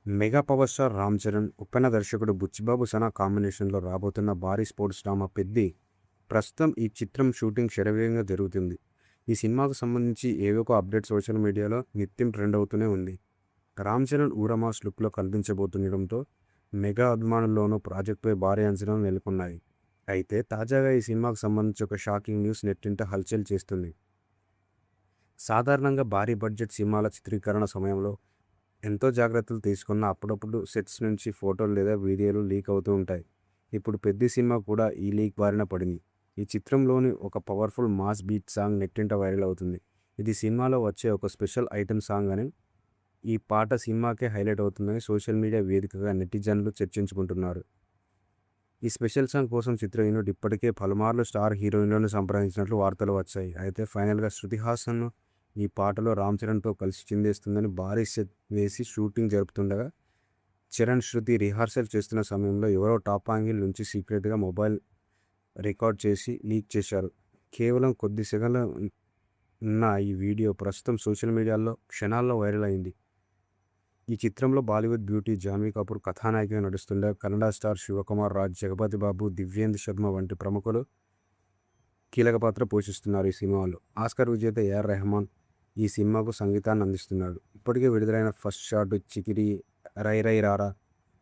Mega power star Ram Charan, Uppena దర్శకుడు బుచ్చిబాబు సనా కాంబినేషన్లో రాబోతున్న భారీ స్పోర్ట్స్ డ్రామా 'పెద్ది' ప్రస్తుతం ఈ చిత్రం షూటింగ్ శరవేగంగా జరుగుతుంది. ఈ సినిమాకు సంబంధించి ఏవో ఒక అప్డేట్ సోషల్ మీడియాలో నిత్యం ట్రెండ్ అవుతూనే ఉంది. రామ్ చరణ్ ఊరమాస్ లుక్లో కనిపించబోతుండటంతో మెగా అభిమానుల్లోనూ ప్రాజెక్టుపై భారీ అంచనాలు నెలకొన్నాయి. అయితే తాజాగా ఈ సినిమాకు సంబంధించి ఒక షాకింగ్ న్యూస్ నెట్టింట హల్చల్ చేస్తుంది. సాధారణంగా భారీ బడ్జెట్ సినిమాల చిత్రీకరణ సమయంలో ఎంతో జాగ్రత్తలు తీసుకున్న అప్పుడప్పుడు సెట్స్ నుంచి ఫోటోలు లేదా వీడియోలు లీక్ అవుతూ ఉంటాయి. ఇప్పుడు 'పెద్ది' సినిమా కూడా ఈ లీక్ బారిన పడింది. ఈ చిత్రంలోని ఒక పవర్ఫుల్ మాస్ బీట్ సాంగ్ నెట్టింట వైరల్ అవుతుంది. ఇది సినిమాలో వచ్చే ఒక స్పెషల్ ఐటెం సాంగ్ అని, ఈ పాట సినిమాకే హైలైట్ అవుతుందని సోషల్ మీడియా వేదికగా నెటిజన్లు చర్చించుకుంటున్నారు. ఈ స్పెషల్ సాంగ్ కోసం చిత్ర యూనిట్ ఇప్పటికే పలుమార్లు స్టార్ హీరోయిన్లను సంప్రదించినట్లు వార్తలు వచ్చాయి. అయితే ఫైనల్గా శృతి హాసన్ ఈ పాటలో రామ్ చరణ్తో కలిసి చిందేస్తుందని భారీ సెట్ వేసి షూటింగ్ జరుపుతుండగా, చరణ్, శృతి రిహార్సల్ చేస్తున్న సమయంలో ఎవరో టాప్ యాంగిల్ నుంచి సీక్రెట్గా మొబైల్ రికార్డ్ చేసి లీక్ చేశారు. కేవలం కొద్ది సెకన్ల ఉన్న ఈ వీడియో ప్రస్తుతం సోషల్ మీడియాలో క్షణాల్లో వైరల్ అయింది. ఈ చిత్రంలో బాలీవుడ్ బ్యూటీ జాన్వీ కపూర్ కథానాయికగా నడుస్తుండగా, కన్నడ స్టార్ శివకుమార్ రాజ్, జగపతి బాబు, దివ్యేందు శర్మ వంటి ప్రముఖులు కీలక పాత్ర పోషిస్తున్నారు. ఈ సినిమాలో ఆస్కార్ విజేత ఏఆర్ రెహమాన్ ఈ సినిమాకు సంగీతాన్ని అందిస్తున్నాడు. ఇప్పటికే విడుదలైన ఫస్ట్ షాట్, చికిరి, రై రై రారా,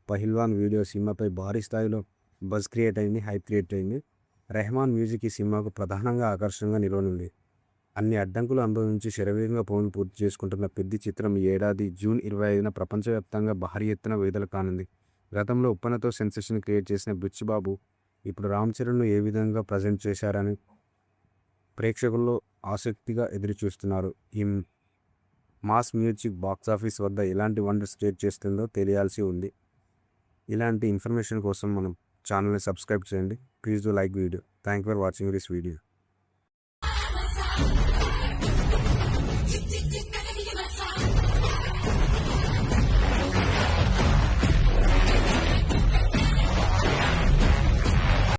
పహిల్వాన్ వీడియో సినిమాపై భారీ స్థాయిలో బజ్ క్రియేట్ అయింది, హైప్ క్రియేట్ అయింది. రెహమాన్ మ్యూజిక్ ఈ సినిమాకు ప్రధానంగా ఆకర్షణగా నిలవనుంది. అన్ని అడ్డంకులు అనుభవించి శరవేగంగా పనులు పూర్తి చేసుకుంటున్న 'పెద్ది' చిత్రం ఈ ఏడాది జూన్ 25న ప్రపంచవ్యాప్తంగా భారీ ఎత్తున విడుదల కానుంది. గతంలో ఉప్పెనతో సెన్సేషన్ క్రియేట్ చేసిన బుచ్చిబాబు ఇప్పుడు రామ్ చరణ్ను ఏ విధంగా ప్రజెంట్ చేశారని ప్రేక్షకుల్లో ఆసక్తిగా ఎదురుచూస్తున్నారు. ఈ మాస్ మ్యూజిక్ బాక్సాఫీస్ వద్ద ఎలాంటి వండర్స్ క్రియేట్ చేస్తుందో తెలియాల్సి ఉంది. ఇలాంటి ఇన్ఫర్మేషన్ కోసం మనం ఛానల్ని సబ్స్క్రైబ్ చేయండి. Please do like video. Thank for watching this video.